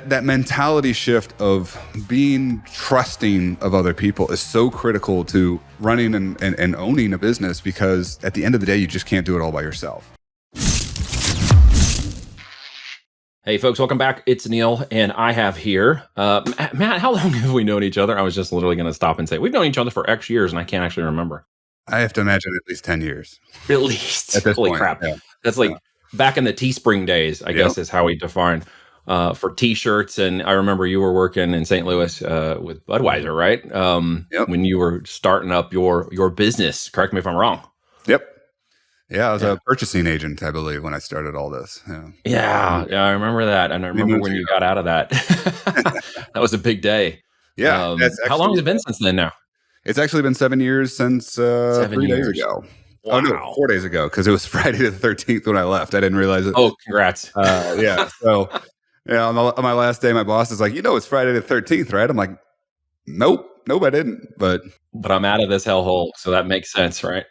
that mentality shift of being trusting of other people is so critical to running and owning a business, because at the end of the day, you just can't do it all by yourself. Hey folks, welcome back. It's Neil, and I have here, Matt, how long have we known each other? I was just literally going to stop and say, we've known each other for X years, and I can't actually remember. I have to imagine at least 10 years. At least. At this Holy point, crap. yeah. That's like back in the Teespring days, I guess is how we define for t-shirts. And I remember you were working in St. Louis with Budweiser, right? When you were starting up your business. Correct me if I'm wrong. Yep. Yeah, I was a purchasing agent, I believe, when I started all this. Yeah, I remember that. And I remember when you got out of that. That was a big day. Yeah. How long has it been since then now? It's actually been 7 years since 3 days ago. Wow. Oh, no, 4 days ago, because it was Friday the 13th when I left. I didn't realize it. Oh, congrats. Yeah. So, on my last day, my boss is like, it's Friday the 13th, right? I'm like, nope, I didn't. But I'm out of this hellhole, so that makes sense, right?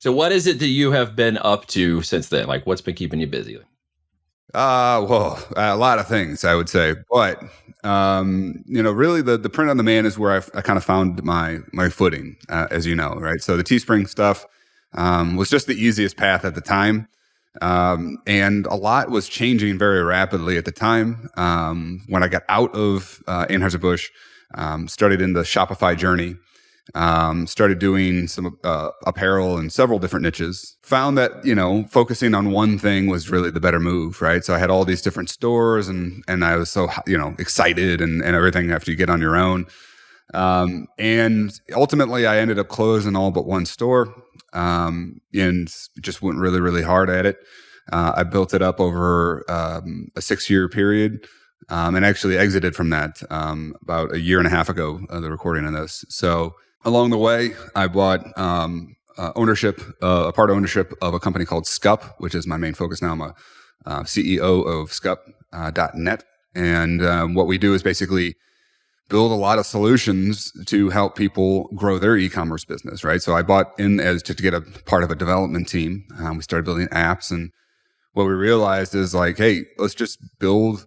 So what is it that you have been up to since then? Like, what's been keeping you busy? Well, a lot of things, I would say. But, really the print on demand is where I kind of found my footing, as you know, right? So the Teespring stuff was just the easiest path at the time. And a lot was changing very rapidly at the time. When I got out of Anheuser-Busch, started in the Shopify journey. Started doing some apparel in several different niches. Found that, focusing on one thing was really the better move, right? So I had all these different stores and I was so, excited and everything after you get on your own. And ultimately I ended up closing all but one store and just went really, really hard at it. I built it up over a 6-year period. And actually exited from that about a year and a half ago, the recording of this. So along the way, I bought a part ownership of a company called Skup, which is my main focus now. I'm a CEO of Skup.net. And what we do is basically build a lot of solutions to help people grow their e-commerce business, right? So I bought in as to get a part of a development team. We started building apps. And what we realized is like, hey, let's just build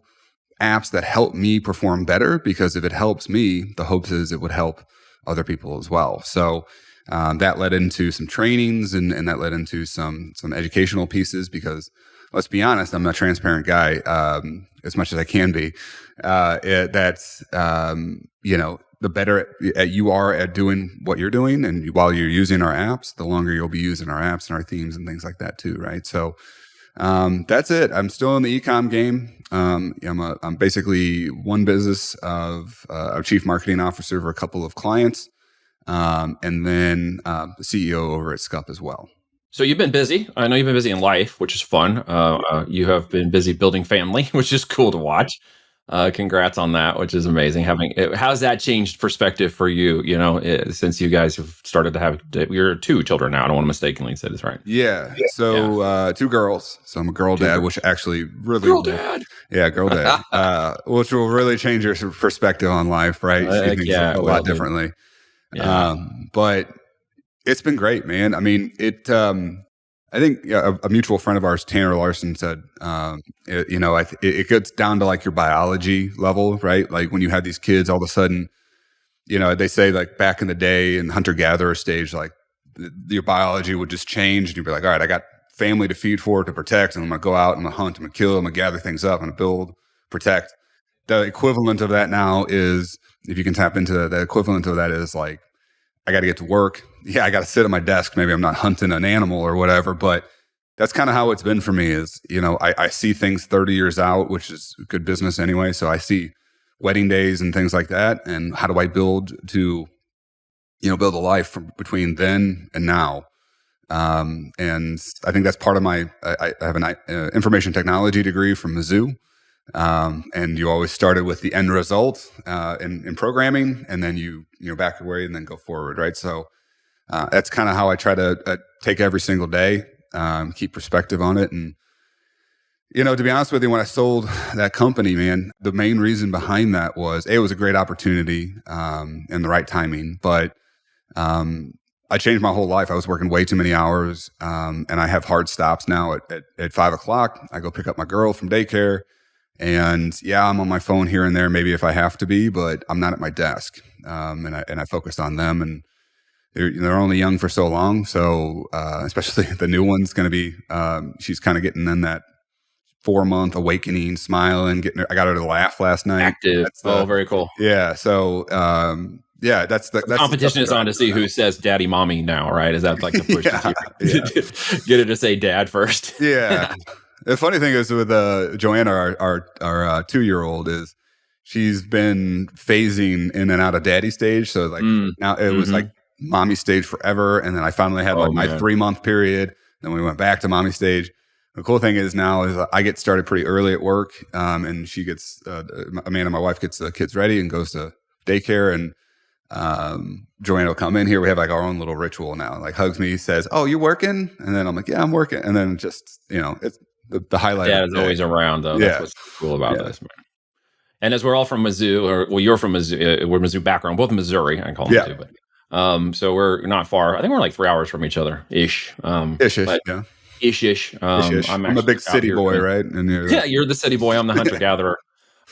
apps that help me perform better, because if it helps me, the hopes is it would help other people as well. So that led into some trainings and that led into some educational pieces, because let's be honest, I'm a transparent guy as much as I can be. The better you are at doing what you're doing, and while you're using our apps, the longer you'll be using our apps and our themes and things like that too, right? So that's it. I'm still in the e-com game. I'm basically one business of a chief marketing officer for a couple of clients, and then the CEO over at Skup as well. So you've been busy. I know you've been busy in life, which is fun. You have been busy building family, which is cool to watch. Congrats on that, which is amazing. How's that changed perspective for you? Since you guys have started to have you're 2 children now. I don't want to mistakenly say this, right? Yeah. So 2 girls. So I'm a girl dad, which actually really girl dad. Yeah, girl dad. Which will really change your perspective on life, right? She thinks a lot differently. Yeah. But it's been great, man. I mean, I think a mutual friend of ours, Tanner Larson, said, it gets down to like your biology level, right? Like when you have these kids, all of a sudden, they say like back in the day in hunter-gatherer stage, like your biology would just change and you'd be like, all right, I got family to feed for, to protect, and I'm going to go out, I'm going to hunt, I'm going to kill, I'm going to gather things up, I'm going to build, protect. The equivalent of that now is, if you can tap into that, the equivalent of that is like, I got to get to work. Yeah, I got to sit at my desk. Maybe I'm not hunting an animal or whatever, but that's kind of how it's been for me is, I see things 30 years out, which is good business anyway. So I see wedding days and things like that. And how do I build to, build a life from between then and now? And I think that's part of I have an information technology degree from Mizzou. And you always started with the end result in programming, and then you back away and then go forward, right? So that's kind of how I try to take every single day, keep perspective on it. And, to be honest with you, when I sold that company, man, the main reason behind that was, it was a great opportunity and the right timing. But I changed my whole life. I was working way too many hours, and I have hard stops now at 5 o'clock. I go pick up my girl from daycare. And yeah, I'm on my phone here and there, maybe if I have to be, but I'm not at my desk. And I focused on them, and they're only young for so long. So, especially the new one's going to be, she's kind of getting in that 4-month awakening, smiling, I got her to laugh last night. Active. Very cool. Yeah. So, that's the competition is on to see who says daddy mommy now, right? Is that like the push? Get her to say dad first. Yeah. The funny thing is with Joanna, our 2-year-old, is she's been phasing in and out of daddy stage. So like now it was like mommy stage forever. And then I finally had my 3-month period. Then we went back to mommy stage. The cool thing is now is I get started pretty early at work. And she gets, Amanda, my wife, gets the kids ready and goes to daycare, and Joanna will come in here. We have like our own little ritual now, like hugs me, says, "Oh, you working?" And then I'm like, "Yeah, I'm working." And then just, it's the highlight. Yeah, it's always around though. That's what's cool about this, man. And as we're all from Mizzou, you're from Mizzou, we're Mizzou background, both Missouri, I call them Mizzou, but so we're not far. I think we're like 3 hours from each other, ish. Ish. I'm a big city boy, right? And you're the city boy. I'm the hunter gatherer.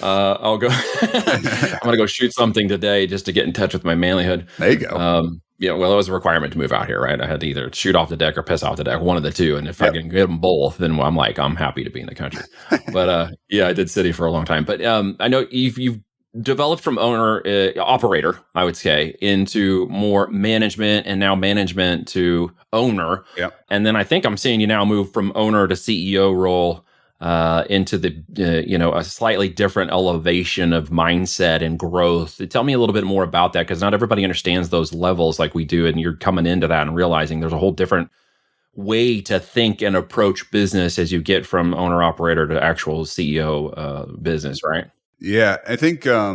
I'll go. I'm gonna go shoot something today just to get in touch with my manlyhood. There you go. Well, it was a requirement to move out here, right? I had to either shoot off the deck or piss off the deck, one of the two. And if I can get them both, then I'm happy to be in the country. But I did city for a long time. But I know you've developed from owner operator, I would say, into more management, and now management to owner. Yeah. And then I think I'm seeing you now move from owner to CEO role into the a slightly different elevation of mindset and growth. Tell me a little bit more about that, because not everybody understands those levels like we do, and you're coming into that and realizing there's a whole different way to think and approach business as you get from owner operator to actual CEO business, right? Yeah, I think I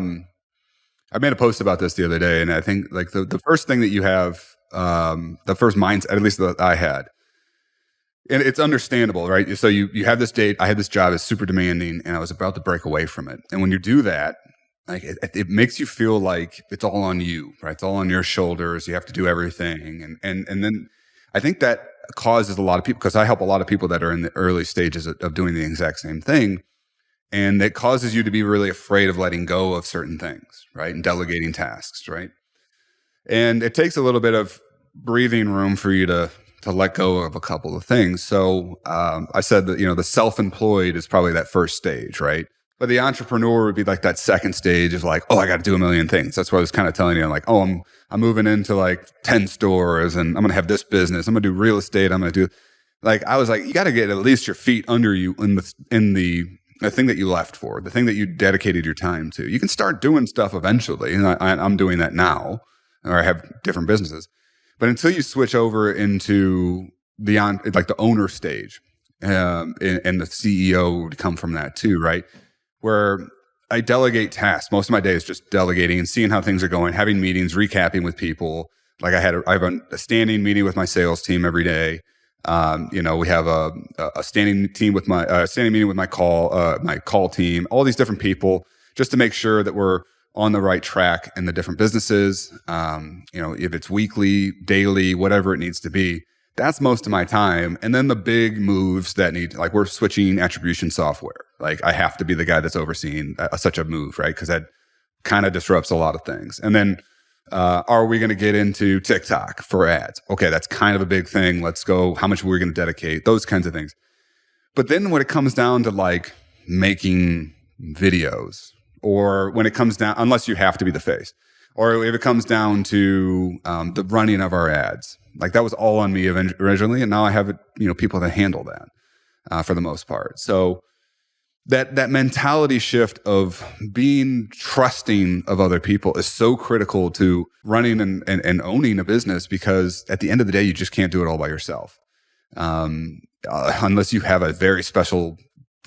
made a post about this the other day, and I think like the first thing that you have, the first mindset, at least that I had, and it's understandable, right? So you have this date. I had this job. It's super demanding, and I was about to break away from it. And when you do that, like it makes you feel like it's all on you, right? It's all on your shoulders. You have to do everything, and then I think that causes a lot of people, because I help a lot of people that are in the early stages of doing the exact same thing, and it causes you to be really afraid of letting go of certain things, right? And delegating tasks, right? And it takes a little bit of breathing room for you to let go of a couple of things. So I said that, the self-employed is probably that first stage, right? But the entrepreneur would be like that second stage of like, oh, I got to do a million things. That's what I was kind of telling you. Like, oh, I'm moving into like 10 stores, and I'm going to have this business. I'm going to do real estate. I'm going to do, like, I was like, you got to get at least your feet under you in the thing that you left for, the thing that you dedicated your time to. You can start doing stuff eventually. And I'm doing that now, or I have different businesses. But until you switch over into the owner stage, and the CEO would come from that too, right? Where I delegate tasks. Most of my day is just delegating and seeing how things are going, having meetings, recapping with people. Like I have a standing meeting with my sales team every day. We have a standing team with my standing meeting with my call team. All these different people, just to make sure that we're on the right track in the different businesses. If it's weekly, daily, whatever it needs to be, that's most of my time. And then the big moves that like we're switching attribution software. Like I have to be the guy that's overseeing such a move, right? Because that kind of disrupts a lot of things. And then are we going to get into TikTok for ads? Okay, that's kind of a big thing. Let's go. How much we're going to dedicate? Those kinds of things. But then when it comes down to like making videos, or when it comes down, unless you have to be the face, or if it comes down to the running of our ads, like that was all on me originally, and now I have people that handle that for the most part. So that mentality shift of being trusting of other people is so critical to running and owning a business, because at the end of the day, you just can't do it all by yourself, unless you have a very special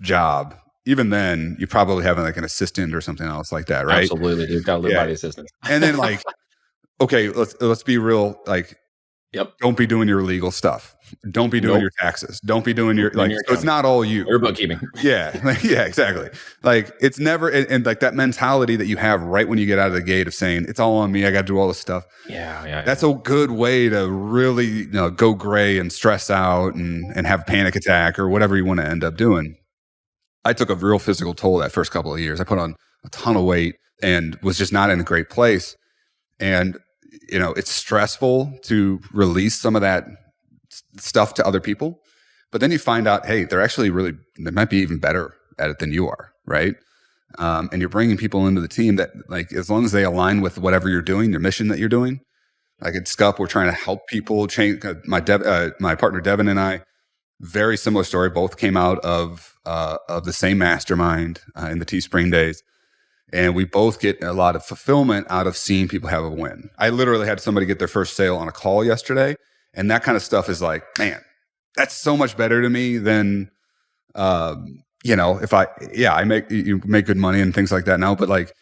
job. Even then, you probably have like an assistant or something else like that, right? Absolutely, you've got to live by the assistant. And then like, okay, let's be real. Like, don't be doing your legal stuff. Don't be doing your taxes. Don't be doing your so it's not all you. Or bookkeeping. Yeah, exactly. Like it's never, and like that mentality that you have right when you get out of the gate of saying it's all on me. I got to do all this stuff. Yeah. That's a good way to really go gray and stress out and have a panic attack or whatever you want to end up doing. I took a real physical toll that first couple of years. I put on a ton of weight and was just not in a great place. And, it's stressful to release some of that stuff to other people. But then you find out, hey, they might be even better at it than you are, right? And you're bringing people into the team that, like, as long as they align with whatever you're doing, your mission that you're doing. Like at Skup, we're trying to help people change. My partner Devin and I, very similar story. Both came out of the same mastermind in the Teespring days, and we both get a lot of fulfillment out of seeing people have a win. I literally had somebody get their first sale on a call yesterday, and that kind of stuff is like, man, that's so much better to me than, if you make good money and things like that now, but like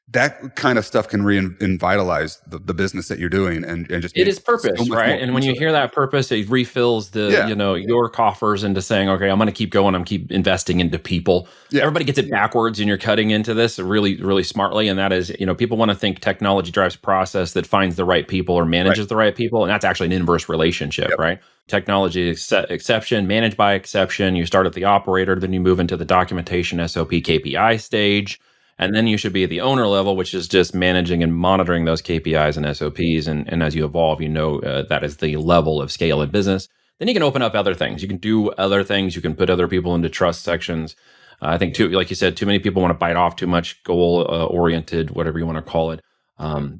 that kind of stuff can revitalize the business that you're doing and just it is purpose, so right? And when you hear that purpose, it refills your coffers into saying, okay, I'm going to keep going. I'm keep investing into people. Yeah. Everybody gets it backwards, and you're cutting into this really, really smartly. And that is, people want to think technology drives process that finds the right people or manages the right people. And that's actually an inverse relationship, right? Technology exception, managed by exception. You start at the operator, then you move into the documentation, SOP, KPI stage. And then you should be at the owner level, which is just managing and monitoring those KPIs and SOPs. And as you evolve, that is the level of scale in business. Then you can open up other things. You can do other things. You can put other people into trust sections. I think, too, like you said, too many people want to bite off too much goal-oriented, whatever you want to call it,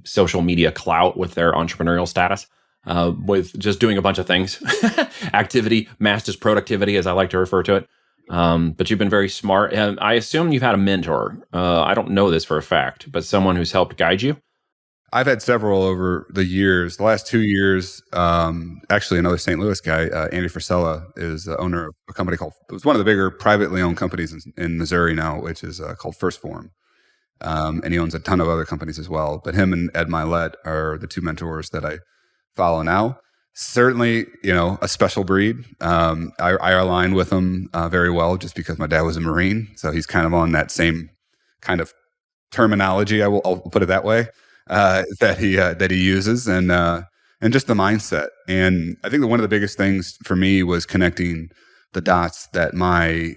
social media clout with their entrepreneurial status, with just doing a bunch of things. Activity, masters productivity, as I like to refer to it. But you've been very smart. And I assume you've had a mentor. I don't know this for a fact, but someone who's helped guide you. I've had several over the years. The last 2 years, actually, another St. Louis guy, Andy Frisella, is the owner of a company it was one of the bigger privately owned companies in Missouri now, which is called First Form. And he owns a ton of other companies as well. But him and Ed Milet are the two mentors that I follow now. Certainly, a special breed. I align with him very well just because my dad was a Marine. So he's kind of on that same kind of terminology, I'll put it that way, that he uses, and just the mindset. And I think that one of the biggest things for me was connecting the dots that my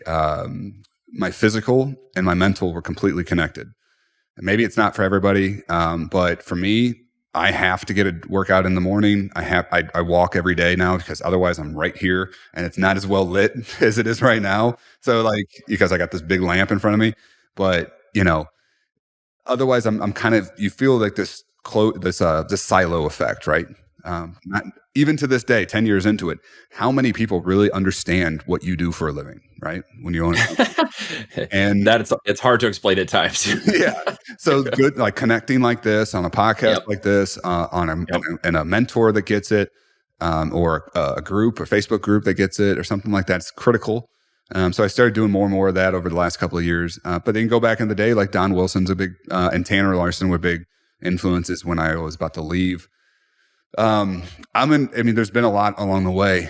physical and my mental were completely connected. And maybe it's not for everybody, but for me, I have to get a workout in the morning. I walk every day now because otherwise I'm right here and it's not as well lit as it is right now. So because I got this big lamp in front of me, but otherwise I'm kind of, you feel like this silo effect, right? Not even to this day, 10 years into it, how many people really understand what you do for a living, right? When you own it. And it's hard to explain at times. Yeah. So good, like connecting like this on a podcast like this, and a mentor that gets it, or a group or Facebook group that gets it or something like that's critical. So I started doing more and more of that over the last couple of years. But then go back in the day, like Don Wilson's a big, and Tanner Larson were big influences when I was about to leave. There's been a lot along the way.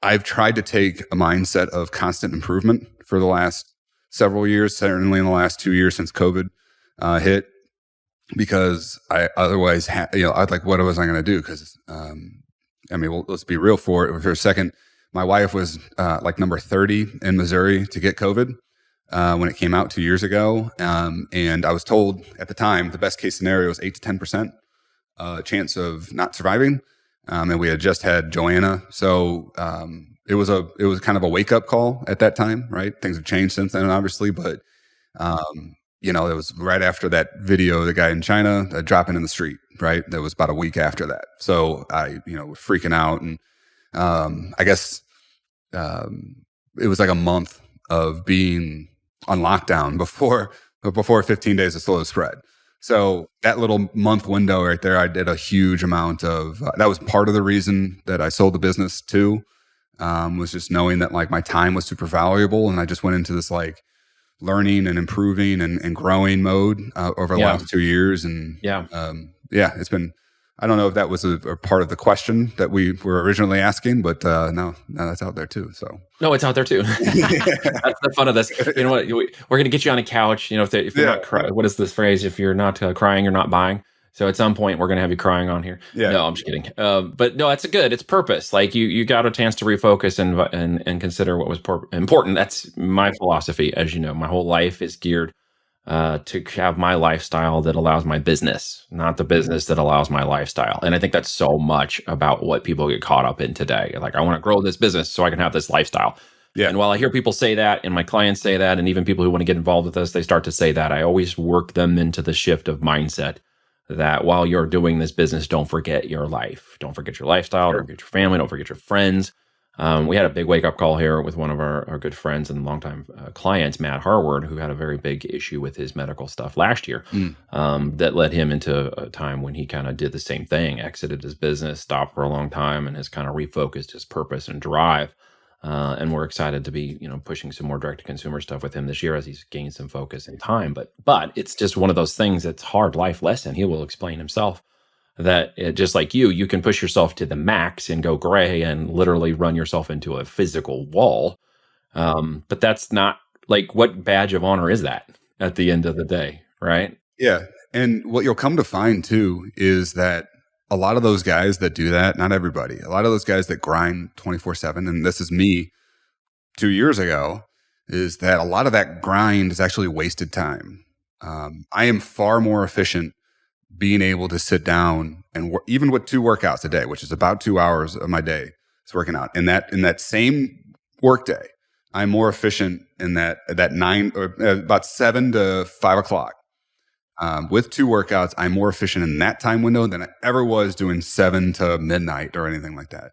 I've tried to take a mindset of constant improvement for the last several years, certainly in the last 2 years since COVID hit, because I otherwise, I'd like, what was I going to do? Because, let's be real for a second. My wife was like number 30 in Missouri to get COVID when it came out 2 years ago. And I was told at the time, the best case scenario was 8 to 10%. Chance of not surviving, and we had just had Joanna, so it was kind of a wake up call at that time, right? Things have changed since then, obviously, but it was right after that video of the guy in China dropping in the street, right? That was about a week after that, so I was freaking out, and I guess it was like a month of being on lockdown before 15 days of slow spread. So that little month window right there, I did a huge amount of, that was part of the reason that I sold the business too, was just knowing that like my time was super valuable. And I just went into this like learning and improving and growing mode over the last 2 years. And it's been, I don't know if that was a part of the question that we were originally asking, but no, that's out there too. So no, it's out there too. That's the fun of this. You know what? We're going to get you on a couch. If you're not crying, what is this phrase? If you're not crying, you're not buying. So at some point, we're going to have you crying on here. Yeah. No, I'm just kidding. But no, it's good. It's purpose. Like you got a chance to refocus and consider what was important. That's my philosophy. As you know, my whole life is geared to have my lifestyle that allows my business, not the business that allows my lifestyle. And I think that's so much about what people get caught up in today. Like, I want to grow this business so I can have this lifestyle. Yeah. And while I hear people say that, and my clients say that, and even people who want to get involved with us, they start to say that, I always work them into the shift of mindset that while you're doing this business, don't forget your life. Don't forget your lifestyle. Don't forget your family. Don't forget your friends. We had a big wake-up call here with one of our good friends and longtime clients, Matt Harward, who had a very big issue with his medical stuff last year. That led him into a time when he kind of did the same thing, exited his business, stopped for a long time, and has kind of refocused his purpose and drive. And we're excited to be, pushing some more direct-to-consumer stuff with him this year as he's gained some focus and time. But it's just one of those things that's hard life lesson. He will explain himself that just like you can push yourself to the max and go gray and literally run yourself into a physical wall. But that's not like, what badge of honor is that at the end of the day, right? Yeah. And what you'll come to find too is that a lot of those guys that do that, not everybody, a lot of those guys that grind 24/7, and this is me 2 years ago, is that a lot of that grind is actually wasted time. I am far more efficient being able to sit down and even with 2 workouts a day, which is about 2 hours of my day, is working out. In that same work day, I'm more efficient in that 9 or about 7 to 5 o'clock. With 2 workouts, I'm more efficient in that time window than I ever was doing 7 to midnight or anything like that.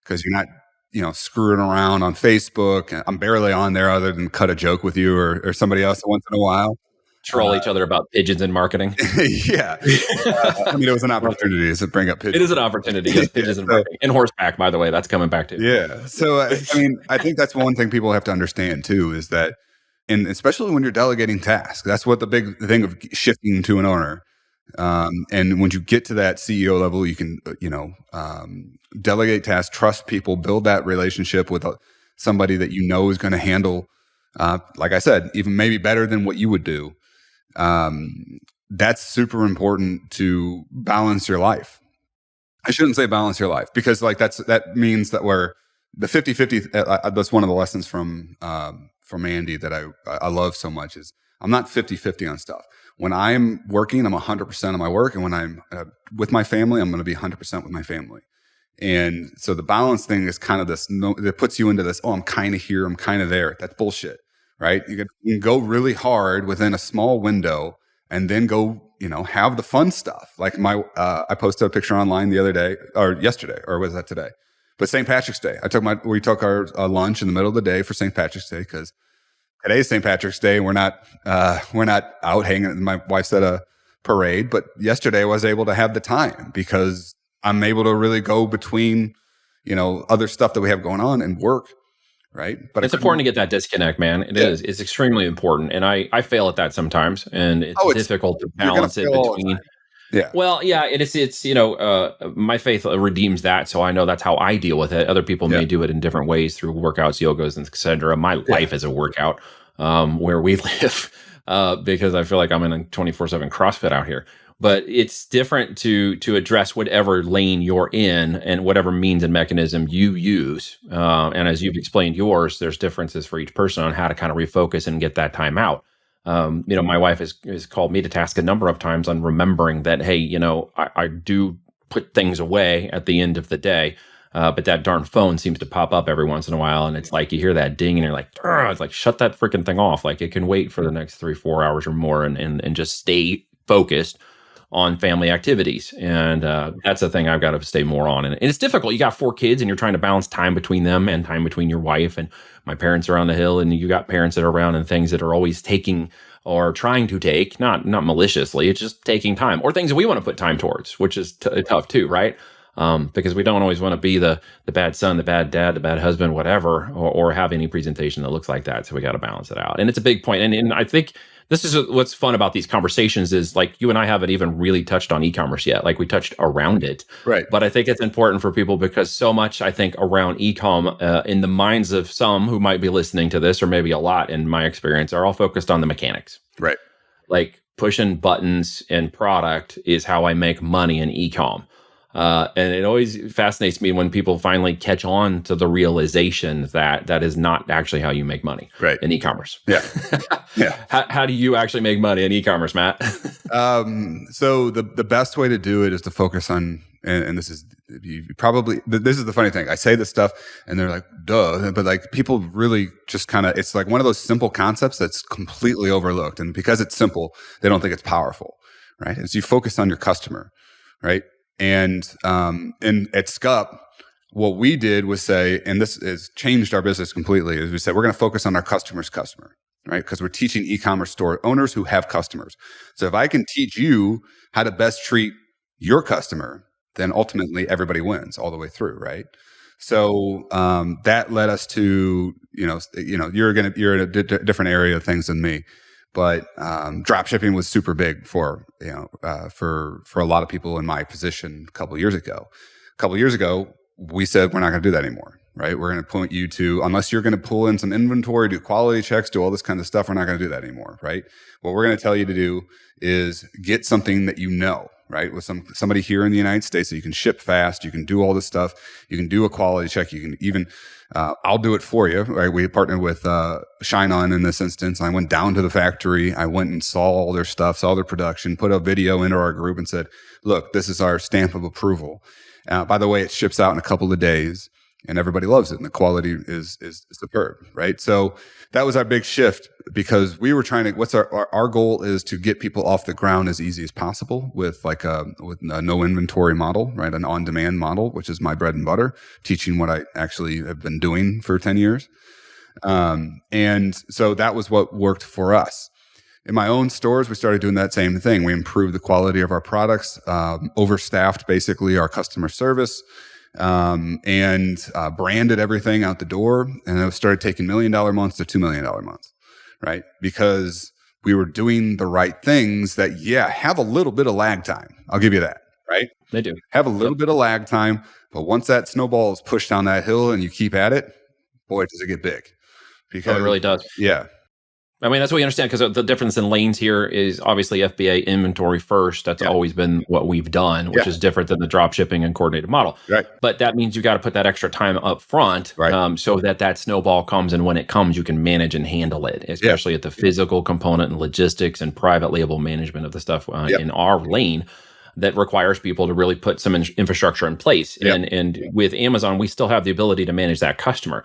Because you're not, screwing around on Facebook. I'm barely on there other than cut a joke with you or somebody else once in a while. Troll each other about pigeons in marketing. Yeah. It was an opportunity to bring up pigeons. It is an opportunity. Yes, pigeons in marketing. And horseback, by the way, that's coming back too. Yeah. So, I think that's one thing people have to understand too, is that, and especially when you're delegating tasks, that's what the big thing of shifting to an owner. And when you get to that CEO level, you can, delegate tasks, trust people, build that relationship with somebody that is going to handle, like I said, even maybe better than what you would do. That's super important to balance your life. I shouldn't say balance your life, because that means that we're the 50-50. That's one of the lessons from Andy that I love so much, is I'm not 50-50 on stuff. When I'm working, I'm 100% of my work. And when I'm with my family, I'm going to be 100% with my family. And so the balance thing is kind of this, that puts you into this, I'm kind of here, I'm kind of there. That's bullshit, right? You can go really hard within a small window and then go, have the fun stuff. Like I posted a picture online the other day, or yesterday, or was that today? But St. Patrick's Day, we took our lunch in the middle of the day for St. Patrick's Day, because today's St. Patrick's Day. We're not out hanging. My wife's at a parade, but yesterday I was able to have the time because I'm able to really go between, other stuff that we have going on and work. Right. But it's important to get that disconnect, man. It is. It's extremely important. And I fail at that sometimes. And it's difficult to balance it between. Yeah. Well, yeah, it's my faith redeems that. So I know that's how I deal with it. Other people may do it in different ways through workouts, yogas, and et cetera. My life is a workout where we live because I feel like I'm in a 24/7 CrossFit out here. But it's different to address whatever lane you're in and whatever means and mechanism you use. And as you've explained yours, there's differences for each person on how to kind of refocus and get that time out. My wife has called me to task a number of times on remembering that, hey, I do put things away at the end of the day, but that darn phone seems to pop up every once in a while. And it's like, you hear that ding and you're like, it's like, shut that freaking thing off. Like, it can wait for the next 3-4 hours or more and just stay focused on family activities. And that's the thing I've got to stay more on. And it's difficult. You got 4 kids and you're trying to balance time between them and time between your wife. And my parents are on the hill, and you got parents that are around and things that are always taking or trying to take, not maliciously, it's just taking time, or things that we want to put time towards, which is tough too, right? Because we don't always want to be the bad son, the bad dad, the bad husband, whatever, or have any presentation that looks like that. So we got to balance it out. And it's a big point. And I think this is what's fun about these conversations is, like, you and I haven't even really touched on e-commerce yet. Like, we touched around it. Right. But I think it's important for people because so much, I think, around e-com in the minds of some who might be listening to this, or maybe a lot in my experience, are all focused on the mechanics. Right. Like pushing buttons and product is how I make money in e-com. And it always fascinates me when people finally catch on to the realization that that is not actually how you make money Right. in e-commerce. Yeah. Yeah. How do you actually make money in e-commerce, Matt? So the best way to do it is to focus on, and this is this is the funny thing. I say this stuff and they're like, duh, but like people really just kind of, it's like one of those simple concepts that's completely overlooked. And because it's simple, they don't think it's powerful, right? As you focus on your customer, right? And at Skup, what we did was say, and this has changed our business completely, is we said, we're going to focus on our customer's customer, right? Because we're teaching e-commerce store owners who have customers. So if I can teach you how to best treat your customer, then ultimately everybody wins all the way through, right? So that led us to, you're in a different area of things than me. But drop shipping was super big for a lot of people in my position a couple of years ago. A couple of years ago, we said we're not going to do that anymore, right? We're going to point you to, unless you're going to pull in some inventory, do quality checks, do all this kind of stuff, we're not going to do that anymore, right? What we're going to tell you to do is get something that you know, right? With somebody here in the United States that you can ship fast, you can do all this stuff, you can do a quality check, you can even I'll do it for you, right? We partnered with Shine On in this instance. I went down to the factory. I went and saw all their stuff, saw their production, put a video into our group and said, look, this is our stamp of approval. By the way, it ships out in a couple of days and everybody loves it. And the quality is superb, right? So that was our big shift because we were trying to, our goal is to get people off the ground as easy as possible with a no inventory model, right? An on-demand model, which is my bread and butter, teaching what I actually have been doing for 10 years. And so that was what worked for us. In my own stores, we started doing that same thing. We improved the quality of our products, overstaffed basically our customer service, and branded everything out the door. And I started taking $1 million months to $2 million months, right? Because we were doing the right things that, have a little bit of lag time. I'll give you that, right? They do. Have a little bit of lag time. But once that snowball is pushed down that hill and you keep at it, boy, does it get big. Because it really does. Yeah. I mean, that's what we understand because the difference in lanes here is obviously FBA inventory first. That's always been what we've done, which is different than the drop shipping and coordinated model. Right. But that means you got to put that extra time up front, right. So that snowball comes, and when it comes, you can manage and handle it, especially at the physical component and logistics and private label management of the stuff in our lane that requires people to really put some infrastructure in place. And with Amazon, we still have the ability to manage that customer.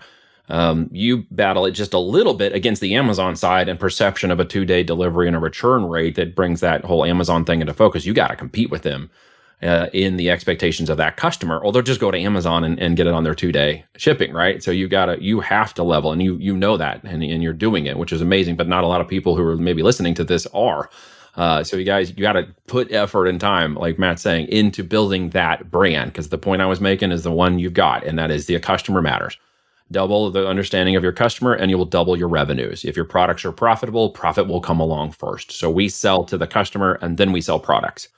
You battle it just a little bit against the Amazon side and perception of a 2-day delivery and a return rate that brings that whole Amazon thing into focus. You got to compete with them in the expectations of that customer, or they'll just go to Amazon and get it on their 2-day shipping, right? So you have to level, and you know that, and you're doing it, which is amazing. But not a lot of people who are maybe listening to this are. So you got to put effort and time, like Matt's saying, into building that brand, because the point I was making is the one you've got, and that is the customer matters. Double the understanding of your customer and you will double your revenues. If your products are profitable, profit will come along first. So we sell to the customer and then we sell products.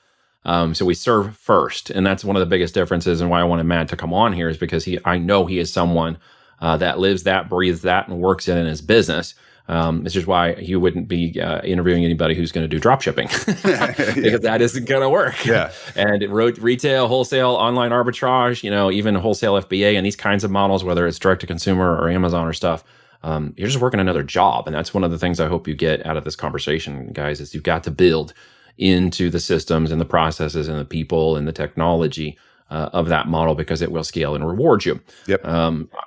So we serve first. And that's one of the biggest differences and why I wanted Matt to come on here is because I know he is someone that lives that, breathes that, and works in his business. This is why he wouldn't be interviewing anybody who's going to do drop shipping because that isn't going to work. Yeah. And retail, wholesale, online arbitrage, even wholesale FBA and these kinds of models, whether it's direct to consumer or Amazon or stuff, you're just working another job. And that's one of the things I hope you get out of this conversation, guys, is you've got to build into the systems and the processes and the people and the technology of that model because it will scale and reward you. Yep.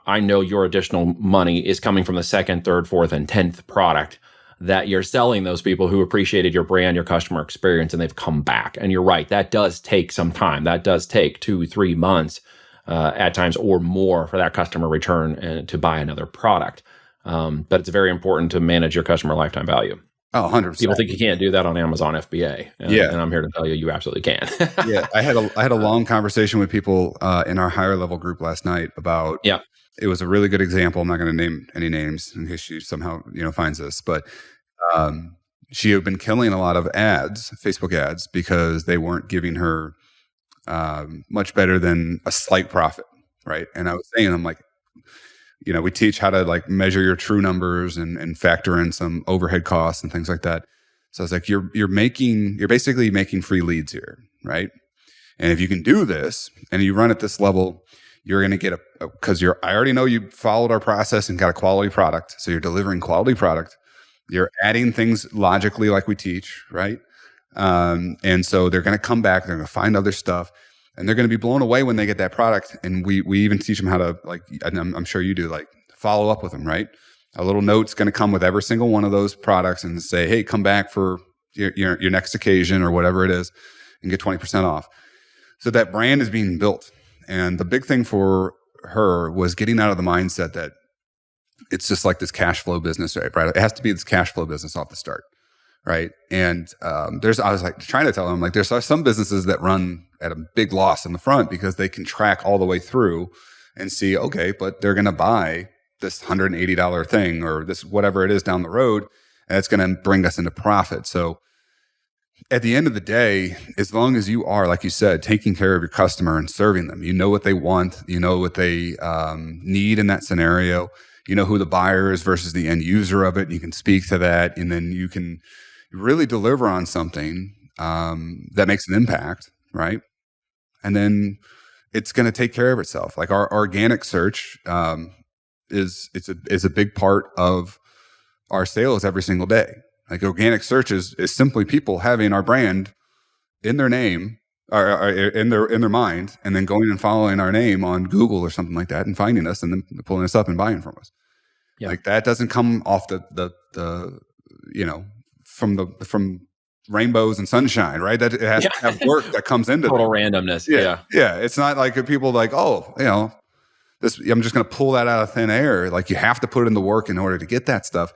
I know your additional money is coming from the second, third, fourth, and 10th product that you're selling those people who appreciated your brand, your customer experience, and they've come back. And you're right, that does take some time. That does take 2-3 months at times or more for that customer return and to buy another product. But it's very important to manage your customer lifetime value. Oh, 100%. People think you can't do that on Amazon FBA. And I'm here to tell you, you absolutely can. I had a long conversation with people in our higher level group last night about, it was a really good example. I'm not going to name any names in case she somehow, finds this, but she had been killing a lot of ads, Facebook ads, because they weren't giving her much better than a slight profit. Right. And I was saying, I'm like, we teach how to like measure your true numbers and factor in some overhead costs and things like that. So it's like you're basically making free leads here, right? And if you can do this and you run at this level, you're going to get because I already know you followed our process and got a quality product. So you're delivering quality product. You're adding things logically like we teach, right? And so they're going to come back, they're going to find other stuff, and they're going to be blown away when they get that product. And we even teach them how to, like, and I'm sure you do, like, follow up with them, right? A little note's going to come with every single one of those products and say, hey, come back for your next occasion or whatever it is and get 20% off. So that brand is being built. And the big thing for her was getting out of the mindset that it's just like this cash flow business, right? It has to be this cash flow business off the start, right? And I was like trying to tell them, like, there's some businesses that run at a big loss in the front because they can track all the way through and see, okay, but they're going to buy this $180 thing or this whatever it is down the road, and it's going to bring us into profit. So at the end of the day, as long as you are, like you said, taking care of your customer and serving them, you know what they want, you know what they need in that scenario, you know who the buyer is versus the end user of it, you can speak to that, and then you can really deliver on something that makes an impact, right? And then it's going to take care of itself. Like our organic search is a big part of our sales every single day. Like organic search is simply people having our brand in their name or in their mind, and then going and following our name on Google or something like that, and finding us and then pulling us up and buying from us. Yeah. Like that doesn't come off the from rainbows and sunshine, right? That it has to have work that comes into total randomness. Yeah. It's not like people like, oh, this. I'm just going to pull that out of thin air. Like you have to put in the work in order to get that stuff.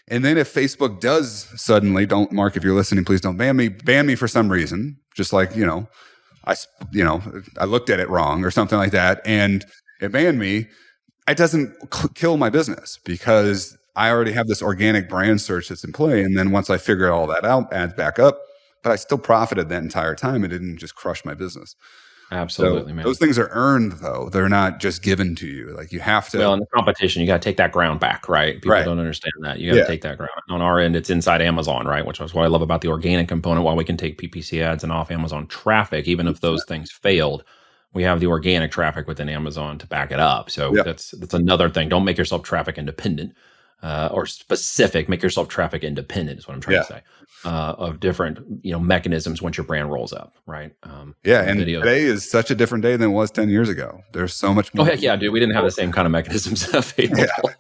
And then if Facebook does suddenly, don't, Mark, if you're listening, please don't ban me for some reason. Just like, I looked at it wrong or something like that, and it banned me. It doesn't kill my business because I already have this organic brand search that's in play. And then once I figure all that out, ads back up, but I still profited that entire time. It didn't just crush my business. Absolutely, so man. Those things are earned, though. They're not just given to you. Like you have to. Well, in the competition, you got to take that ground back, right? People don't understand that. You got to take that ground. On our end, it's inside Amazon, right? Which is what I love about the organic component. While we can take PPC ads and off Amazon traffic, even if those things failed, we have the organic traffic within Amazon to back it up. So that's another thing. Don't make yourself traffic independent. Or specific, make yourself traffic independent is what I'm trying to say, of different, mechanisms once your brand rolls up, right? And today is such a different day than it was 10 years ago. There's so much more. Oh, heck yeah, dude. We didn't have the same kind of mechanisms available.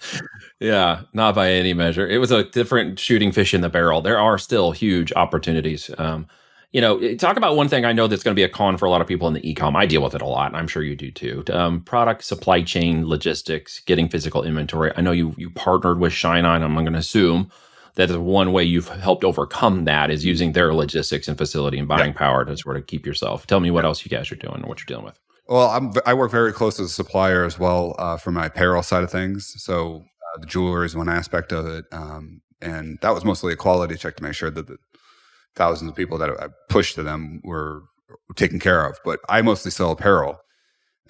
Yeah, not by any measure. It was a different shooting fish in the barrel. There are still huge opportunities. Talk about one thing I know that's going to be a con for a lot of people in the e-com. I deal with it a lot, and I'm sure you do too. Product, supply chain, logistics, getting physical inventory. I know you partnered with Shine On. I'm going to assume that is one way you've helped overcome that is using their logistics and facility and buying power to sort of keep yourself. Tell me what else you guys are doing and what you're dealing with. Well, I work very close with a supplier as well for my apparel side of things. So the jewelry is one aspect of it, and that was mostly a quality check to make sure that the thousands of people that I pushed to them were taken care of. But I mostly sell apparel.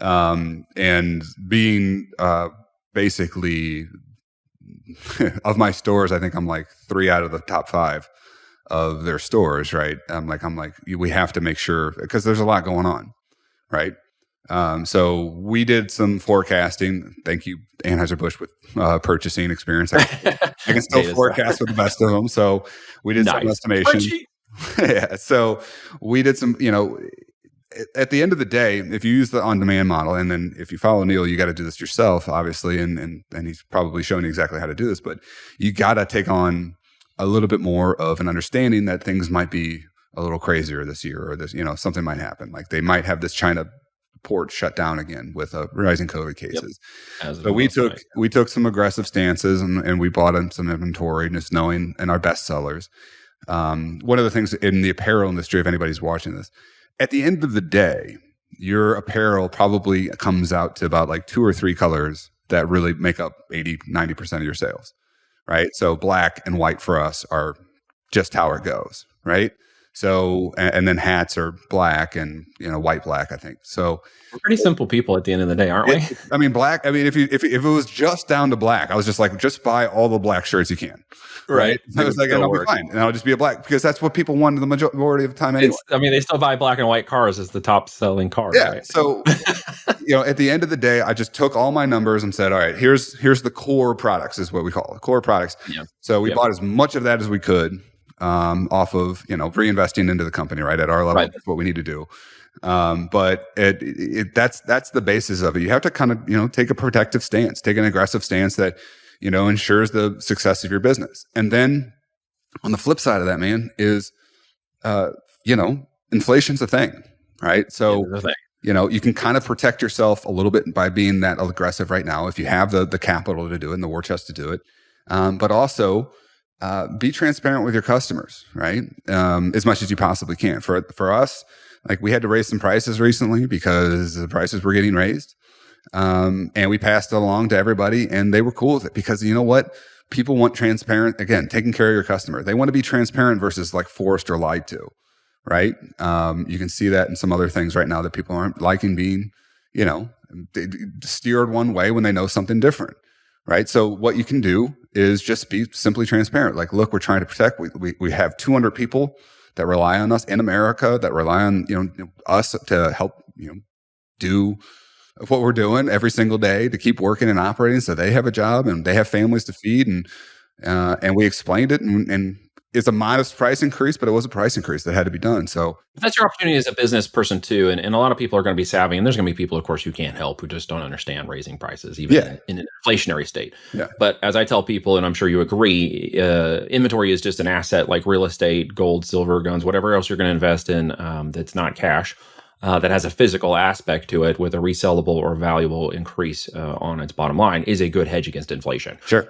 And being basically of my stores, I think I'm like 3 out of the top 5 of their stores, right? I'm like, we have to make sure, because there's a lot going on, right? So we did some forecasting. Thank you, Anheuser-Busch, with purchasing experience. I can still forecast with the best of them. So we did some estimation. So we did some, at the end of the day, if you use the on-demand model, and then if you follow Neil, you got to do this yourself, obviously, and he's probably showing you exactly how to do this, but you got to take on a little bit more of an understanding that things might be a little crazier this year, or this, something might happen. Like they might have this China port shut down again with rising COVID cases. So we took some aggressive stances, and we bought in some inventory, just knowing, and our best sellers. One of the things in the apparel industry, if anybody's watching this, at the end of the day, your apparel probably comes out to about like 2 or 3 colors that really make up 80-90% of your sales, right? So black and white for us are just how it goes, right? So, and then hats are black and, white, black, I think. So We're pretty simple people at the end of the day, aren't we? I mean, black. I mean, if it was just down to black, I was just like, just buy all the black shirts you can, right? I was like, and I'll be fine, and I'll just be a black because that's what people want the majority of the time anyway. I mean, they still buy black and white cars as the top selling car. Yeah. Right? So, at the end of the day, I just took all my numbers and said, all right, here's the core products, is what we call it, core products. Yeah. So we bought as much of that as we could off of reinvesting into the company, right? At our level, That's what we need to do. But that's the basis of it. You have to kind of, take a protective stance, take an aggressive stance that, ensures the success of your business. And then on the flip side of that, man, is, inflation's a thing, right? So, you can kind of protect yourself a little bit by being that aggressive right now if you have the capital to do it and the war chest to do it. But also, be transparent with your customers, right? As much as you possibly can. For us, like, we had to raise some prices recently because the prices were getting raised. And we passed it along to everybody, and they were cool with it because you know what? People want transparent, again, taking care of your customer. They want to be transparent versus like forced or lied to, right? You can see that in some other things right now that people aren't liking being, steered one way when they know something different, right? So what you can do is just be simply transparent. Like, look, we're trying to protect. We have 200 people that rely on us in America, that rely on us to help do what we're doing every single day to keep working and operating, so they have a job and they have families to feed, and we explained it, and it's a modest price increase, but it was a price increase that had to be done. So that's your opportunity as a business person too, and a lot of people are going to be savvy, and there's going to be people, of course, who can't help, who just don't understand raising prices, even in an inflationary state. Yeah. But as I tell people, and I'm sure you agree, inventory is just an asset like real estate, gold, silver, guns, whatever else you're going to invest in that's not cash. That has a physical aspect to it with a resellable or valuable increase on its bottom line is a good hedge against inflation. Sure.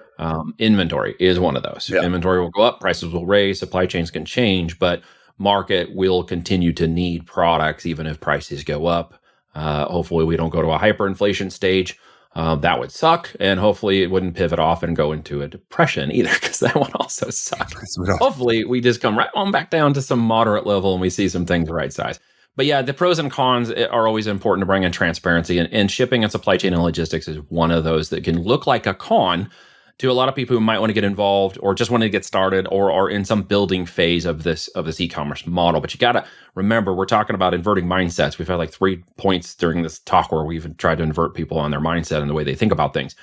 Inventory is one of those. Yeah. Inventory will go up, prices will raise, supply chains can change, but market will continue to need products even if prices go up. Hopefully we don't go to a hyperinflation stage. That would suck. And hopefully it wouldn't pivot off and go into a depression either, because that would also suck. Hopefully we just come right on back down to some moderate level and we see some things right size. But yeah, the pros and cons are always important to bring in transparency, and shipping and supply chain and logistics is one of those that can look like a con to a lot of people who might want to get involved or just want to get started or are in some building phase of this e-commerce model. But you got to remember, we're talking about inverting mindsets. We've had like 3 points during this talk where we've tried to invert people on their mindset and the way they think about things.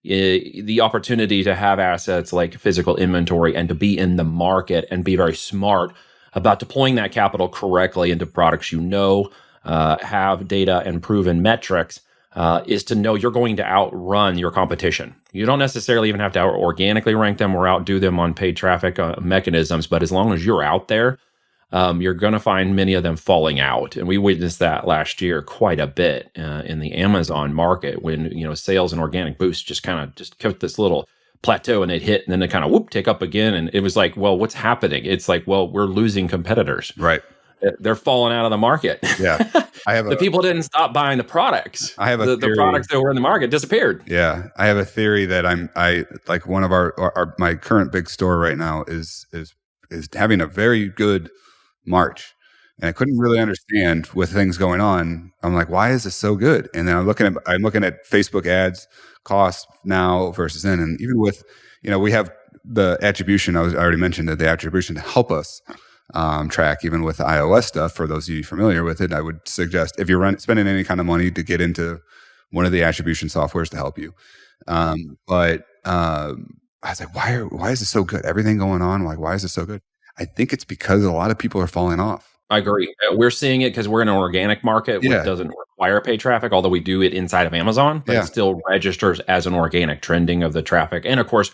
The opportunity to have assets like physical inventory and to be in the market and be very smart about deploying that capital correctly into products have data and proven metrics, is to know you're going to outrun your competition. You don't necessarily even have to organically rank them or outdo them on paid traffic mechanisms, but as long as you're out there, you're going to find many of them falling out. And we witnessed that last year quite a bit in the Amazon market when sales and organic boosts just kept this little plateau and they'd hit and then they kind of take up again. And it was like, well, what's happening? It's like, well, we're losing competitors. Right. They're falling out of the market. Yeah. The people didn't stop buying the products. I have the products that were in the market disappeared. Yeah. I have a theory that I like one of my current big store right now is having a very good March. And I couldn't really understand with things going on. I'm like, why is this so good? And then I'm looking at Facebook ads costs now versus then. And even with, we have the attribution, I already mentioned that the attribution to help us track even with the iOS stuff. For those of you familiar with it, I would suggest if you're spending any kind of money to get into one of the attribution softwares to help you. But I was like, why is this so good? Everything going on. I'm like, why is this so good? I think it's because a lot of people are falling off. I agree. We're seeing it because we're in an organic market, which doesn't require paid traffic, although we do it inside of Amazon, but it still registers as an organic trending of the traffic. And of course,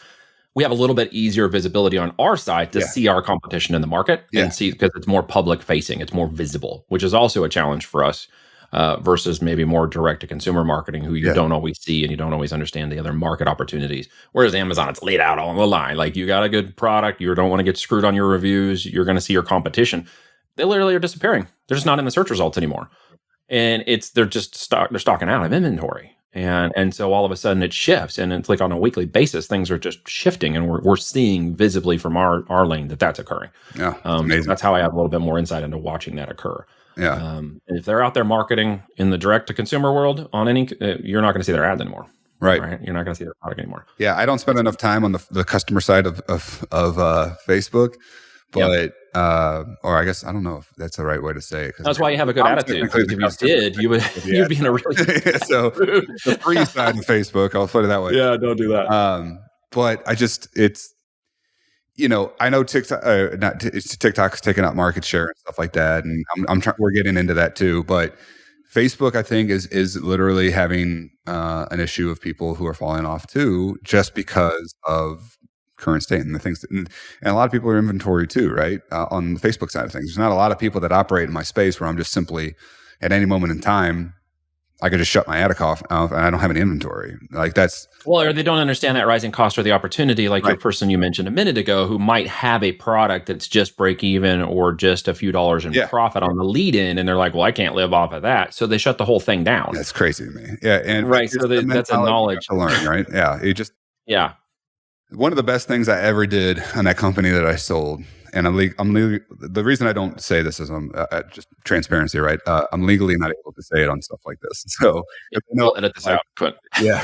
we have a little bit easier visibility on our side to see our competition in the market and see, because it's more public facing, it's more visible, which is also a challenge for us versus maybe more direct to consumer marketing, who you don't always see and you don't always understand the other market opportunities. Whereas Amazon, it's laid out on the line. Like, you got a good product, you don't want to get screwed on your reviews, you're going to see your competition. They literally are disappearing. They're just not in the search results anymore. And they're stocking out of inventory. And so all of a sudden it shifts, and it's like on a weekly basis, things are just shifting, and we're seeing visibly from our lane that's occurring. Yeah, it's So amazing. that's how I have a little bit more insight into watching that occur. Yeah, And if they're out there marketing in the direct to consumer world on any, you're not going to see their ads anymore. right. You're not going to see their product anymore. Yeah, I don't spend enough time on the customer side of Facebook, but or I guess I don't know if that's the right way to say it. That's why you have a good attitude. technically If the you customer did, you would Yeah. you'd be in a really So the free side of Facebook, I'll put it that way. yeah. Don't do that. But it's I know TikTok's taking up market share and stuff like that, and I'm trying. We're getting into that too, but Facebook, I think, is literally having an issue of people who are falling off too, just because of current state and the things. And a lot of people are inventory too, right? On the Facebook side of things, there's not a lot of people that operate in my space where I'm just simply at any moment in time, I could just shut my attic off and I don't have any inventory. Like that's Or they don't understand that rising cost or the opportunity, like your Right. person you mentioned a minute ago, who might have a product that's just break even or just a few dollars in Yeah. profit on the lead in, and they're like, "Well, I can't live off of that," so they shut the whole thing down. that's crazy to me. Yeah, and Right, it's so the that's a mentality you knowledge. have to learn, right? Yeah, it just Yeah, one of the best things I ever did on that company that I sold, and the reason I don't say this is just transparency, right? I'm legally not able to say it on stuff like this. So if they know, we'll edit this out. But yeah,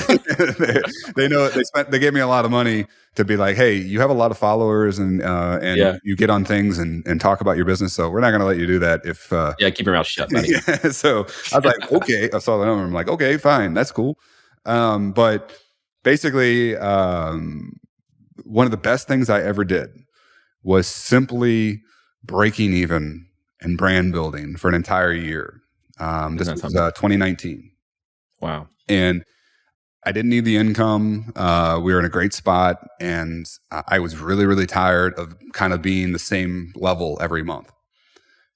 they know they gave me a lot of money to be like, hey, you have a lot of followers and Yeah. you get on things and talk about your business, so we're not going to let you do that if. yeah, keep your mouth shut, buddy. Yeah, so I was like, okay. I saw the number. I'm like, okay, fine, that's cool. But basically, one of the best things I ever did was simply breaking even and brand building for an entire year. This That's was something. 2019, Wow. and I didn't need the income. We were in a great spot, and I was really, really tired of kind of being the same level every month.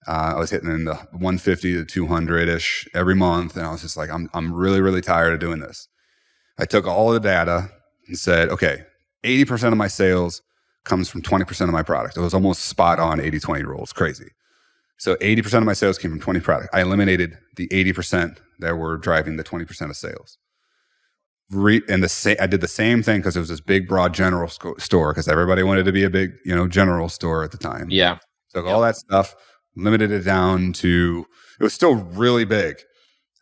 I was hitting in the 150 to 200 ish every month, and I was just like, I'm really, really tired of doing this. I took all of the data and said, okay, 80% of my sales comes from 20% of my product. It was almost spot on 80-20 rule. It's crazy. So 80% of my sales came from 20 product. I eliminated the 80% that were driving the 20% of sales. I did the same thing because it was this big, broad general store because everybody wanted to be a big, general store at the time. Yeah. Took all that stuff, limited it down to, it was still really big,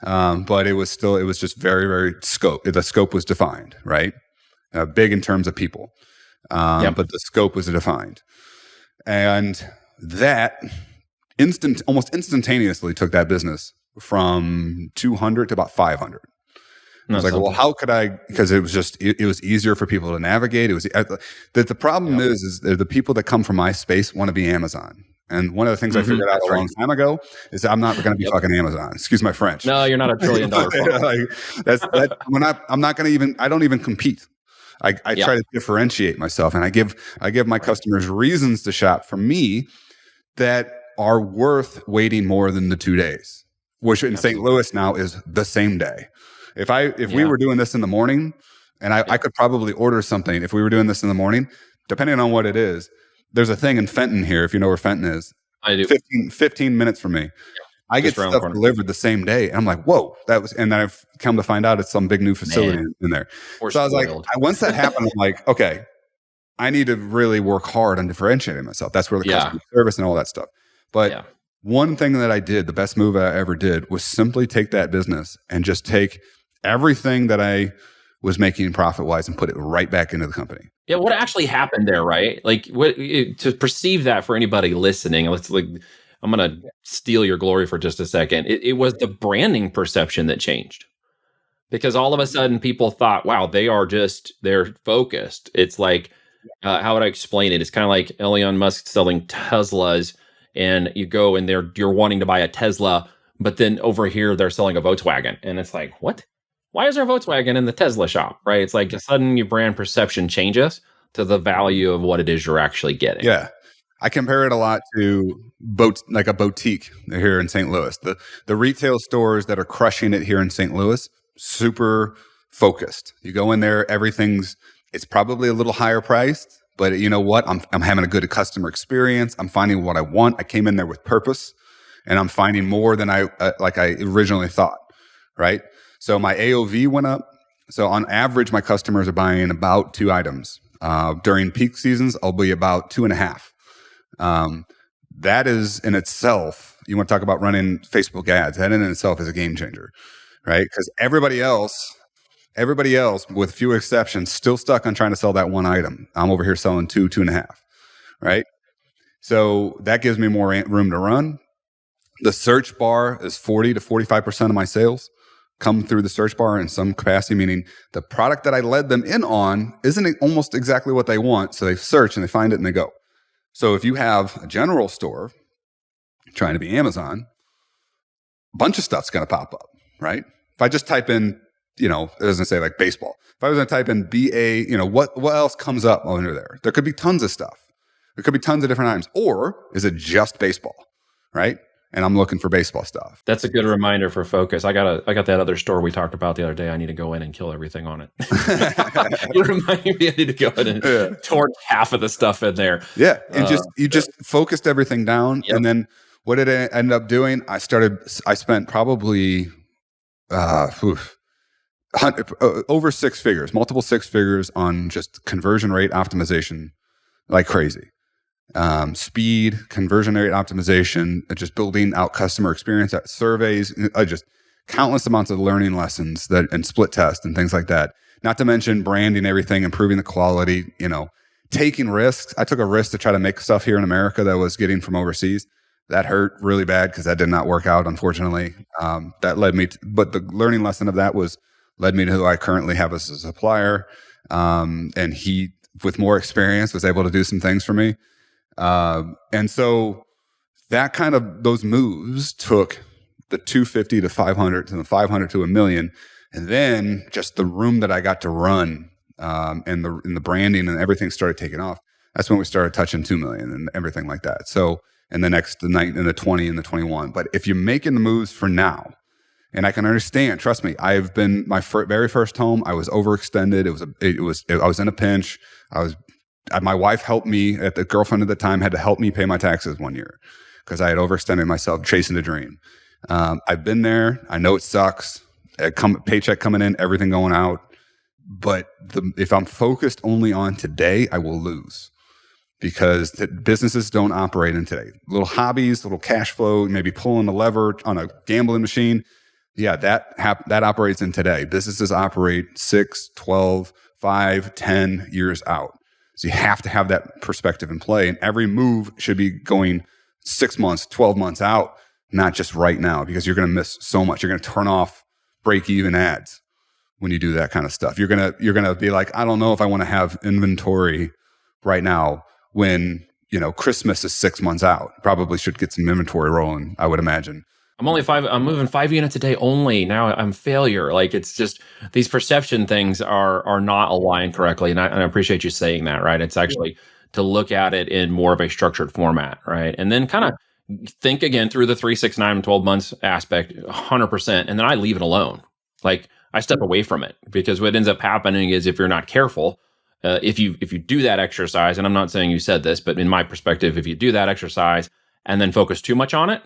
but it was just very, very scope. The scope was defined, right? Big in terms of people, but the scope was defined. And that almost instantaneously took that business from 200 to about 500. I was like, well, how could I? Because it was just, it was easier for people to navigate. It was the problem is the people that come from my space want to be Amazon. And one of the things I figured out a long time ago is that I'm not going to be fucking Amazon. Excuse my French. No, you're not a $1 trillion firm. Like, I'm not going to even. I don't even compete. I try to differentiate myself, and I give my customers reasons to shop from me that are worth waiting more than the 2 days, which in St. Louis now is the same day. If we were doing this in the morning, and I could probably order something if we were doing this in the morning, depending on what it is. There's a thing in Fenton here, if you know where Fenton is. I do. 15 minutes from me. I get stuff delivered the same day. And I'm like, whoa, and then I've come to find out it's some big new facility in there. So I was like, once that happened, I'm like, okay, I need to really work hard on differentiating myself. That's where the customer service and all that stuff. But one thing that I did, the best move I ever did, was simply take that business and just take everything that I was making profit-wise and put it right back into the company. Yeah, what actually happened there, right? Like, to perceive that for anybody listening, I'm going to steal your glory for just a second. It was the branding perception that changed. Because all of a sudden people thought, wow, they're focused. It's like, how would I explain it? It's kind of like Elon Musk selling Teslas, and you go and you're wanting to buy a Tesla, but then over here they're selling a Volkswagen. And it's like, what? Why is there a Volkswagen in the Tesla shop, right? It's like suddenly your brand perception changes to the value of what it is you're actually getting. Yeah. I compare it a lot to like a boutique here in St. Louis. The retail stores that are crushing it here in St. Louis, super focused. You go in there, it's probably a little higher priced, but you know what? I'm having a good customer experience. I'm finding what I want. I came in there with purpose, and I'm finding more than I originally thought, right? So my AOV went up. So on average, my customers are buying about 2 items. During peak seasons, I'll be about 2.5. That is in itself, you want to talk about running Facebook ads, that in itself is a game changer, right? Because everybody else, with few exceptions, still stuck on trying to sell that one item. I'm over here selling 2.5, right? So that gives me more room to run. The search bar is 40 to 45% of my sales come through the search bar in some capacity, meaning the product that I led them in on isn't almost exactly what they want. So they search and they find it and they go. So if you have a general store trying to be Amazon, a bunch of stuff's going to pop up, right? If I just type in, it doesn't say like baseball. If I was going to type in BA, what else comes up under there? There could be tons of stuff. There could be tons of different items. Or is it just baseball, right? And I'm looking for baseball stuff. That's a good reminder for focus. I got that other store we talked about the other day. I need to go in and kill everything on it. You reminded me I need to go in and torch half of the stuff in there. Yeah, and just focused everything down. Yep. And then what did I end up doing? I spent probably over 6 figures, multiple 6 figures on just conversion rate optimization like crazy. Speed, conversion rate optimization, just building out customer experience surveys, just countless amounts of learning lessons and split tests and things like that. Not to mention branding everything, improving the quality, taking risks. I took a risk to try to make stuff here in America that I was getting from overseas. That hurt really bad because that did not work out, unfortunately. That led me but the learning lesson of that led me to who I currently have as a supplier. And he, with more experience, was able to do some things for me. And so that those moves took the 250 to 500 to the 500 to $1 million. And then just the room that I got to run, and the branding and everything started taking off. That's when we started touching 2 million and everything like that. So, and the 20 and the 21. But if you're making the moves for now, and I can understand, trust me, I've been my very first home. I was overextended. I was in a pinch. My wife helped me. The girlfriend at the time had to help me pay my taxes 1 year because I had overextended myself chasing a dream. I've been there. I know it sucks. Paycheck coming in, everything going out. But if I'm focused only on today, I will lose because the businesses don't operate in today. Little hobbies, little cash flow, maybe pulling a lever on a gambling machine. Yeah, that operates in today. Businesses operate 6, 12, 5, 10 years out. So you have to have that perspective in play. And every move should be going 6 months, 12 months out, not just right now, because you're going to miss so much. You're going to turn off break-even ads when you do that kind of stuff. You're going to be like, I don't know if I want to have inventory right now when, Christmas is 6 months out. Probably should get some inventory rolling, I would imagine. I'm moving 5 units a day only. Now I'm failure. Like, it's just these perception things are not aligned correctly. And I appreciate you saying that, right? It's actually to look at it in more of a structured format, right? And then kind of think again through the 3, 6, 9, and 12 months aspect 100%. And then I leave it alone. Like, I step away from it because what ends up happening is if you're not careful, if you do that exercise, and I'm not saying you said this, but in my perspective, if you do that exercise and then focus too much on it,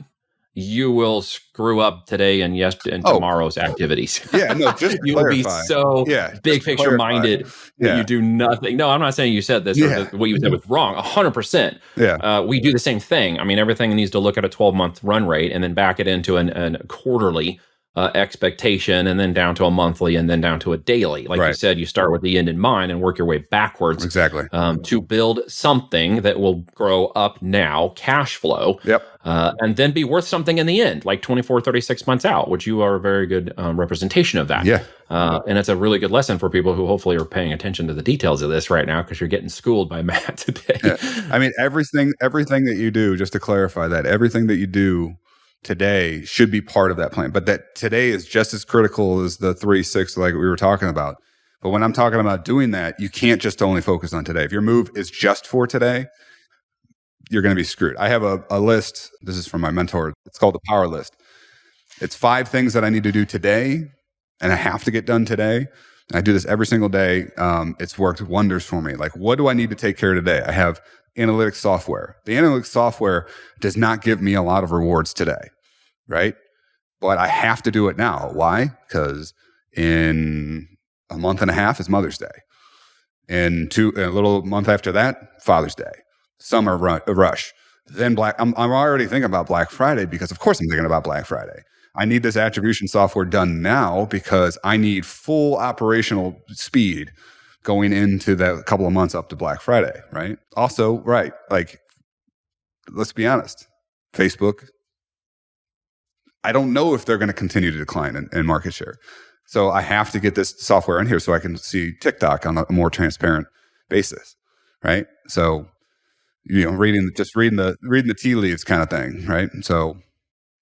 you will screw up today and tomorrow's activities. Yeah, no, just you will be so big picture minded that you do nothing. No, I'm not saying you said this or what you said was wrong. 100%. Yeah, we do the same thing. I mean, everything needs to look at a 12-month run rate and then back it into a quarterly expectation, and then down to a monthly, and then down to a daily. Like you said, you start with the end in mind and work your way backwards. Exactly. To build something that will grow up now, cash flow, and then be worth something in the end, like 24, 36 months out, which you are a very good representation of that. Yeah. And it's a really good lesson for people who hopefully are paying attention to the details of this right now, because you're getting schooled by Matt today. Yeah. I mean, everything that you do, just to clarify that, everything that you do today should be part of that plan, but that today is just as critical as the 3, 6, like we were talking about. But when I'm talking about doing that, you can't just only focus on today. If your move is just for today, you're going to be screwed. I have a list. This is from my mentor. It's called the power list. It's 5 things that I need to do today, and I have to get done today. I do this every single day. It's worked wonders for me. Like, what do I need to take care of today? I have analytics software. The analytics software does not give me a lot of rewards today, right? But I have to do it now. Why? Because In a month and a half is Mother's Day. And a little month after that, Father's Day. Summer rush. Then I'm already thinking about Black Friday because, of course, I'm thinking about Black Friday. I need this attribution software done now because I need full operational speed going into that couple of months up to Black Friday, right? Also, right, like, let's be honest, Facebook, I don't know if they're going to continue to decline in market share. So I have to get this software in here so I can see TikTok on a more transparent basis, right? So, reading the tea leaves kind of thing, right? So,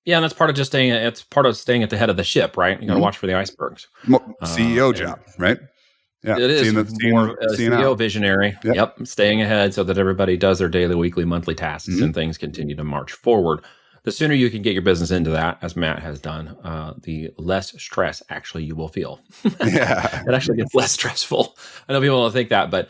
yeah, and that's part of just staying. It's part of staying at the head of the ship, right? You got to watch for the icebergs. CEO job, right? Yeah, it is more CEO visionary. Yep, staying ahead so that everybody does their daily, weekly, monthly tasks, and things continue to march forward. The sooner you can get your business into that, as Matt has done, the less stress actually you will feel. Yeah, it actually gets less stressful. I know people don't think that, but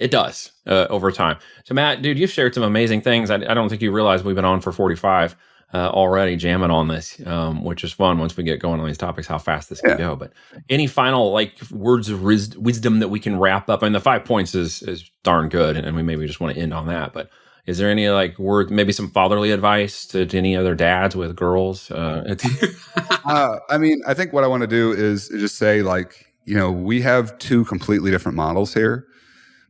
it does over time. So Matt, dude, you've shared some amazing things. I don't think you realize we've been on for 45 already jamming on this, which is fun once we get going on these topics, how fast this can go. But any final words of wisdom that we can wrap up? I mean, the 5 points is darn good, and we maybe just want to end on that. But is there any word, maybe some fatherly advice to any other dads with girls? I mean, I think what I want to do is just say, we have two completely different models here,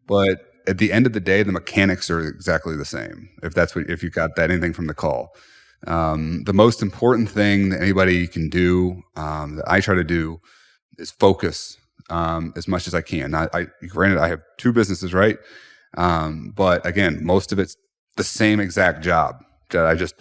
but at the end of the day, the mechanics are exactly the same. If you got that anything from the call, the most important thing that anybody can do, that I try to do, is focus as much as I can. Granted, I have two businesses, right? But again, most of it's the same exact job that I just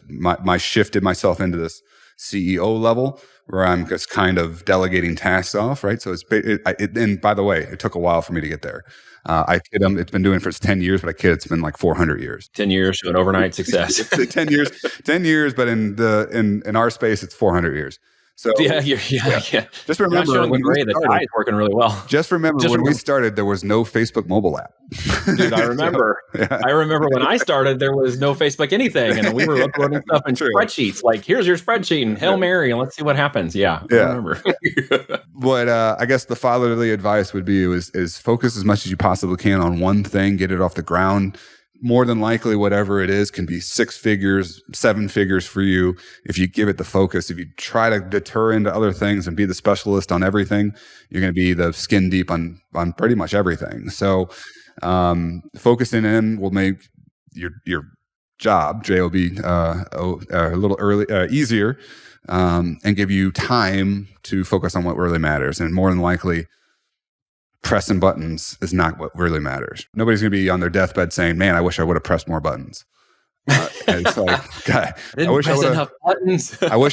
shifted myself into this CEO level where I'm just kind of delegating tasks off, right? So and by the way, it took a while for me to get there. I kid them, it's been doing it for 10 years, but I kid it's been like 400 years. 10 years to an overnight success. 10 years, but in our space, it's 400 years. So yeah. Just remember when the tie is working really well. Just remember when we started, there was no Facebook mobile app. Dude, I remember. I remember when I started, there was no Facebook anything, and we were uploading stuff in spreadsheets. Like, here's your spreadsheet, and Hail Mary, and let's see what happens. Yeah. I remember. But I guess the fatherly advice would be is focus as much as you possibly can on one thing, get it off the ground. More than likely, whatever it is can be 6 figures, 7 figures for you if you give it the focus. If you try to deter into other things and be the specialist on everything, you're going to be the skin deep on pretty much everything. So focusing in will make your job, job, a little easier, and give you time to focus on what really matters. And more than likely, pressing buttons is not what really matters. Nobody's going to be on their deathbed saying, man, I wish I would have pressed more buttons. It's like, God, I wish I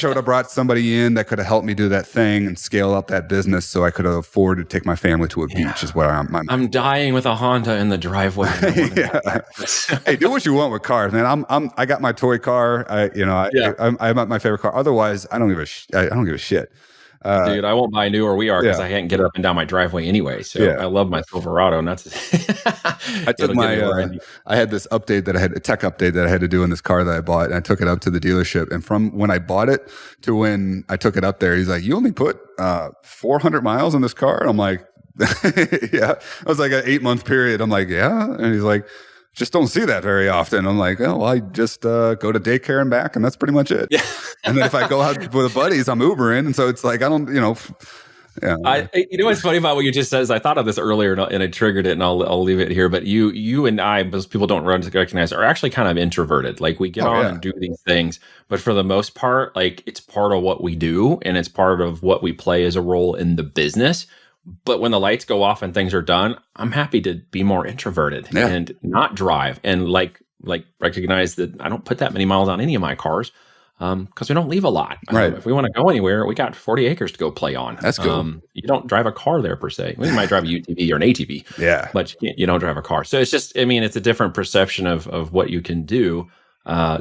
would have brought somebody in that could have helped me do that thing and scale up that business so I could have afforded to take my family to a beach is what I'm dying with a Honda in the driveway. Hey, do what you want with cars, man. I got my toy car. I'm my favorite car. Otherwise, I don't give a shit. Dude, I won't buy new or we are because I can't get up and down my driveway anyway. So I love my Silverado, and that's. I took I had this update a tech update that I had to do in this car that I bought, and I took it up to the dealership. And from when I bought it to when I took it up there, he's like, "You only put 400 miles on this car?" And I'm like, "Yeah." It was like an 8-month period. I'm like, "Yeah," and he's like, just don't see that very often. I'm like, oh, well, I just go to daycare and back, and that's pretty much it. Yeah. And then if I go out with the buddies, I'm Ubering, and so it's like I don't, Yeah. What's funny about what you just said is I thought of this earlier and I triggered it, and I'll leave it here. But you and I, most people don't recognize, are actually kind of introverted. Like we get and do these things, but for the most part, like it's part of what we do, and it's part of what we play as a role in the business. But when the lights go off and things are done, I'm happy to be more introverted and not drive and like recognize that I don't put that many miles on any of my cars because we don't leave a lot. Right. If we want to go anywhere, we got 40 acres to go play on. That's cool. You don't drive a car there per se. Well, you might drive a UTV or an ATV. Yeah. But you don't drive a car. So it's just, it's a different perception of what you can do.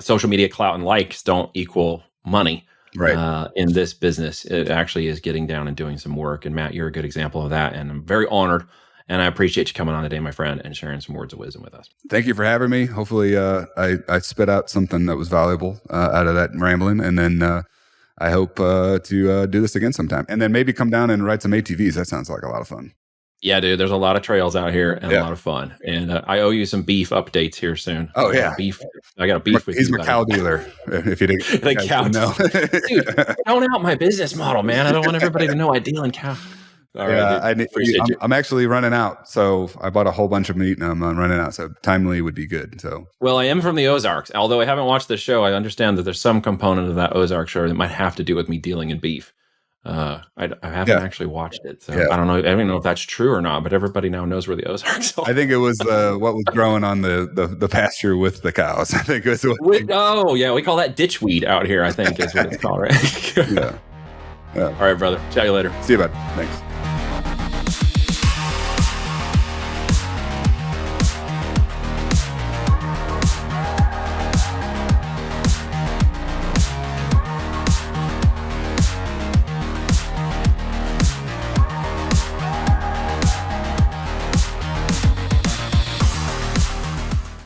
Social media clout and likes don't equal money. Right. In this business, it actually is getting down and doing some work. And Matt, you're a good example of that. And I'm very honored. And I appreciate you coming on today, my friend, and sharing some words of wisdom with us. Thank you for having me. Hopefully, I spit out something that was valuable out of that rambling. And then I hope to do this again sometime, and then maybe come down and ride some ATVs. That sounds like a lot of fun. Yeah, dude, there's a lot of trails out here and a Yeah. lot of fun. And I owe you some beef updates here soon. Oh, yeah. Beef. I got a beef with He's you. my cow dealer. If you didn't, The guys cow didn't know. Dude, don't out my business model, man. I don't want everybody to know I deal in cow. All right, dude. Appreciate you. I'm actually running out, so I bought a whole bunch of meat, and I'm running out. So timely would be good. So, well, I am from the Ozarks. Although I haven't watched the show, I understand that there's some component of that Ozark show that might have to do with me dealing in beef. I haven't actually watched it, so I don't know. I don't know if that's true or not. But everybody now knows where the Ozarks are. I think it was what was growing on the pasture with the cows. I think it was. Oh yeah, we call that ditchweed out here. I think is what it's called, right? Yeah. All right, brother. Chat you later. See you, bud. Thanks.